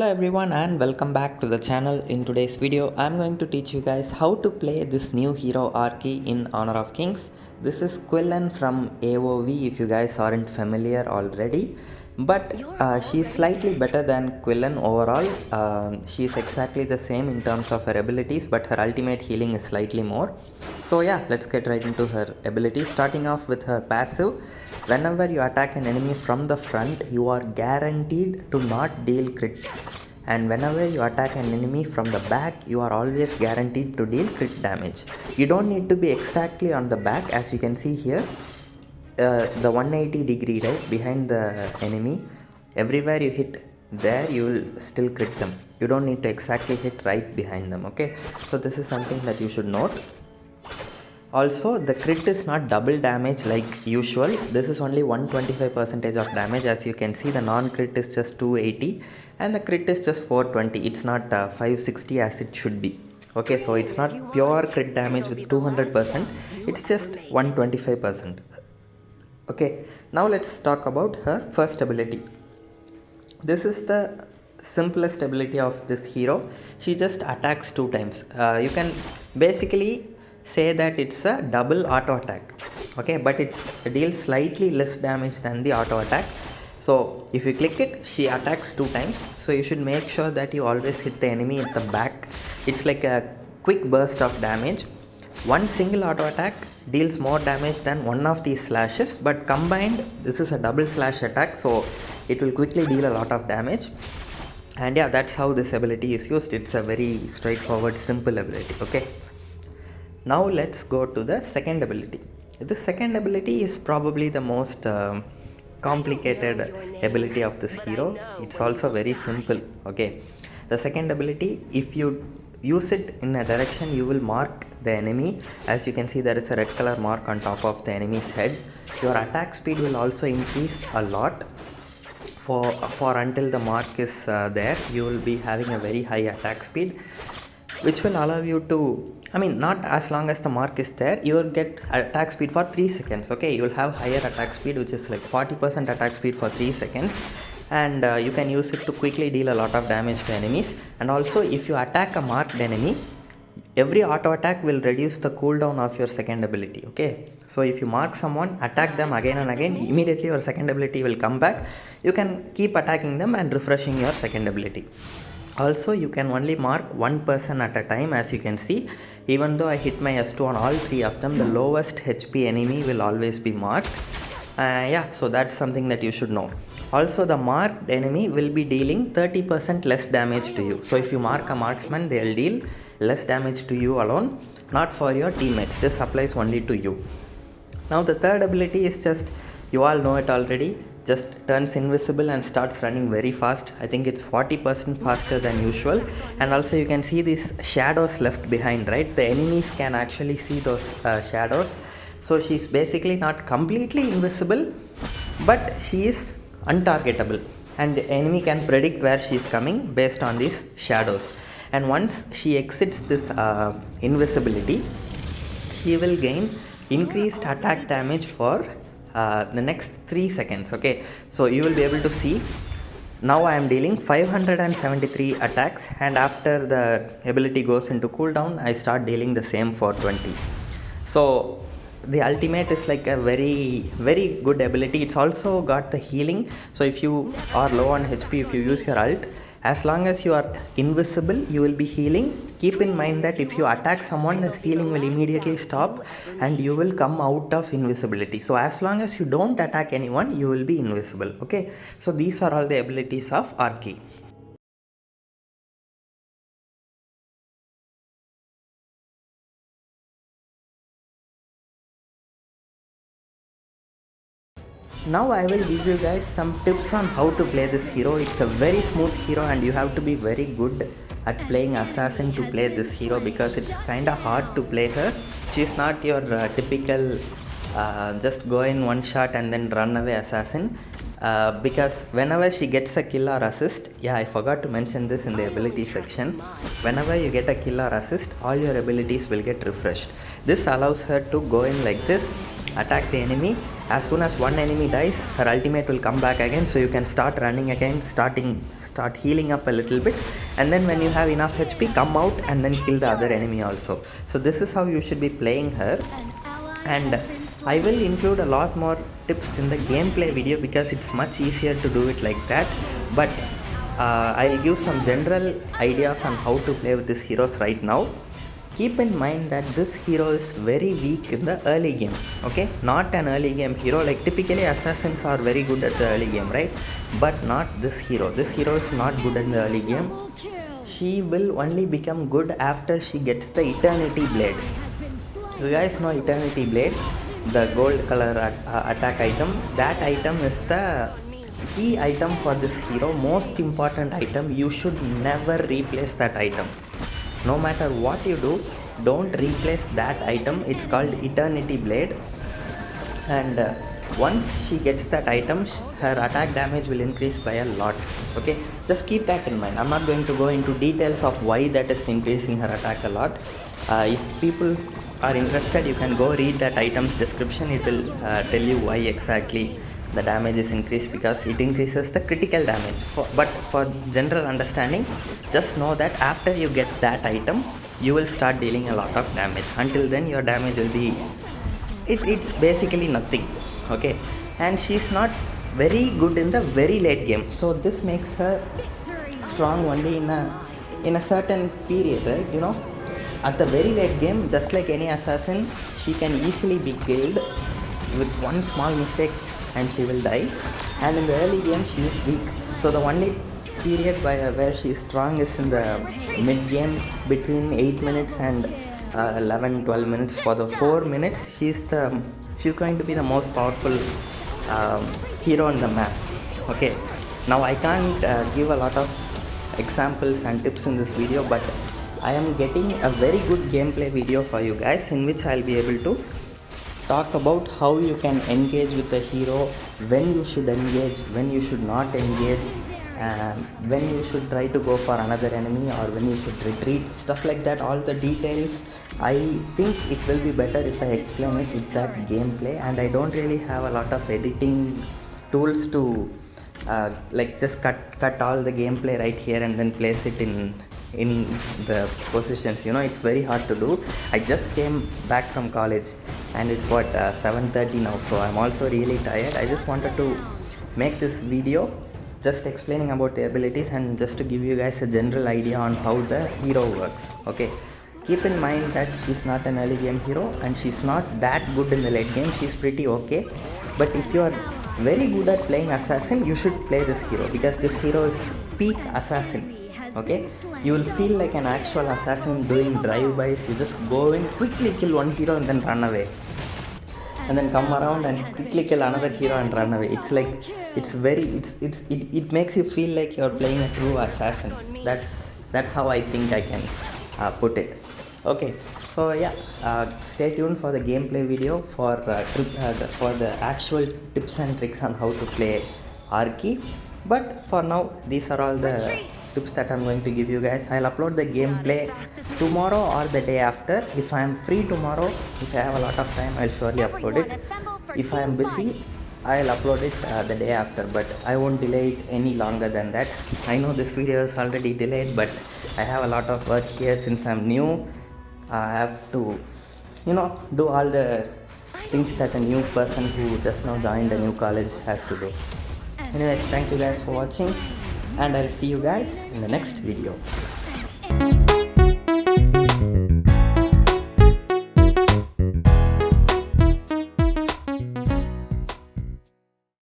Hello everyone and welcome back to the channel. In today's video I'm going to teach you guys how to play this new hero Arke in Honor of Kings. This is Quillen from AOV if you guys aren't familiar already. But she's slightly better than Quillen overall. She's exactly the same in terms of her abilities, but her ultimate healing is slightly more. So yeah, let's get right into her abilities. Starting off with her passive. Whenever you attack an enemy from the front, you are guaranteed to not deal crit. And whenever you attack an enemy from the back, you are always guaranteed to deal crit damage. You don't need to be exactly on the back, as you can see here. The 180 degree right behind the enemy, everywhere you hit there you will still crit them. You don't need to exactly hit right behind them. Okay, so this is something that you should note. Also, the crit is not double damage like usual. This is only 125% of damage. As you can see, the non-crit is just 280 and the crit is just 420. It's not 560 as it should be. Okay, so it's not pure crit damage with 200%. It's just 125%. Okay, now let's talk about her first ability. This is the simplest ability of this hero. She just attacks 2 times. You can basically say that it's a double auto attack. Okay, but it deals slightly less damage than the auto attack. So if you click it, she attacks 2 times. So you should make sure that you always hit the enemy at the back. It's like a quick burst of damage. One single auto attack deals more damage than one of these slashes, but combined this is a double slash attack, so it will quickly deal a lot of damage. And yeah, that's how this ability is used. It's a very straightforward, simple ability. Okay, now let's go to the second ability. The second ability is probably the most complicated ability of this hero. It's also very simple. Okay, the second ability, if you use it in a direction, you will mark the enemy. As you can see, there is a red color mark on top of the enemy's head. Your attack speed will also increase a lot. For until the mark is there, you will be having a very high attack speed, which will allow you to, not as long as the mark is there, you will get attack speed for 3 seconds. Okay, you will have higher attack speed, which is like 40% attack speed for 3 seconds. And you can use it to quickly deal a lot of damage to enemies. And also, if you attack a marked enemy, every auto attack will reduce the cooldown of your second ability. Okay, so if you mark someone, attack them again and again, immediately your second ability will come back. You can keep attacking them and refreshing your second ability. Also, you can only mark one person at a time. As you can see, even though I hit my S2 on all 3 of them, the lowest HP enemy will always be marked. Yeah, so that's something that you should know. Also, the marked enemy will be dealing 30% less damage to you. So if you mark a marksman, they'll deal less damage to you alone, not for your teammates. This applies only to you. Now the third ability is just, you all know it already, just turns invisible and starts running very fast. I think it's 40% faster than usual. And also you can see these shadows left behind, right? The enemies can actually see those shadows. So she's basically not completely invisible, but she is untargetable, and the enemy can predict where she is coming based on these shadows. And once she exits this invisibility, she will gain increased attack damage for the next 3 seconds. Okay, so you will be able to see, now I am dealing 573 attacks, and after the ability goes into cooldown, I start dealing the same for 20. So the ultimate is like a very good ability. It's also got the healing. So if you are low on HP, if you use your ult, as long as you are invisible, you will be healing. Keep in mind that if you attack someone, the healing will immediately stop and you will come out of invisibility. So as long as you don't attack anyone, you will be invisible. Okay, so these are all the abilities of Arke. Now I will give you guys some tips on how to play this hero. It's a very smooth hero and you have to be very good at playing assassin to play this hero, because it's kinda hard to play her. She's not your typical just go in one shot and then run away assassin. Because whenever she gets a kill or assist, yeah, I forgot to mention this in the ability section, whenever you get a kill or assist, all your abilities will get refreshed. This allows her to go in like this, attack the enemy. As soon as one enemy dies, her ultimate will come back again, so you can start running again, start healing up a little bit, and then when you have enough HP, come out and then kill the other enemy also. So this is how you should be playing her. And I will include a lot more tips in the gameplay video because it's much easier to do it like that. But I'll give some general ideas on how to play with these heroes right now. Keep in mind that this hero is very weak in the early game. Okay, not an early game hero. Like typically assassins are very good at the early game, right? But not this hero. This hero is not good in the early game. She will only become good after she gets the Eternity Blade. You guys know Eternity Blade, the gold color attack item. That item is the key item for this hero, most important item. You should never replace that item. No matter what you do, don't replace that item. It's called Eternity Blade, and once she gets that item, her attack damage will increase by a lot. Okay, just keep that in mind. I'm not going to go into details of why that is increasing her attack a lot. If people are interested, you can go read that item's description. It will tell you why exactly the damage is increased, because it increases the critical damage. But for general understanding, just know that after you get that item, you will start dealing a lot of damage. Until then, your damage will be it's basically nothing. Okay, and she's not very good in the very late game, so this makes her strong only in a certain period, right? You know, at the very late game, just like any assassin, she can easily be killed with one small mistake and she will die. And in the early game, she is weak. So the only period where she is strong is in the mid game, between 8 minutes and 11-12 minutes. For the 4 minutes, she's going to be the most powerful hero on the map. Okay, now I can't give a lot of examples and tips in this video, but I am getting a very good gameplay video for you guys, in which I'll be able to talk about how you can engage with the hero, when you should engage, when you should not engage, when you should try to go for another enemy, or when you should retreat, stuff like that. All the details, I think it will be better if I explain it with that gameplay, and I don't really have a lot of editing tools to like just cut all the gameplay right here and then place it in the positions. You know, it's very hard to do. I just came back from college and it's 7:30 now, so I'm also really tired. I just wanted to make this video just explaining about the abilities and just to give you guys a general idea on how the hero works. Okay, keep in mind that she's not an early game hero and she's not that good in the late game. She's pretty okay, but if you are very good at playing assassin, you should play this hero, because this hero is peak assassin. Okay, you will feel like an actual assassin doing drive-bys. You just go in, quickly kill one hero and then run away, and then come around and quickly kill another hero and run away. It's like, it makes you feel like you're playing a true assassin. That's how I think I can put it. Okay, so yeah, stay tuned for the gameplay video for the actual tips and tricks on how to play Arke. But for now, these are all the tips that I'm going to give you guys. I'll upload the gameplay tomorrow or the day after. If I am free tomorrow, if I have a lot of time, I'll surely upload it. If I am busy, I'll upload it the day after, but I won't delay it any longer than that. I know this video is already delayed, but I have a lot of work here since I'm new. I have to, do all the things that a new person who just now joined a new college has to do. Anyways, thank you guys for watching, and I'll see you guys in the next video.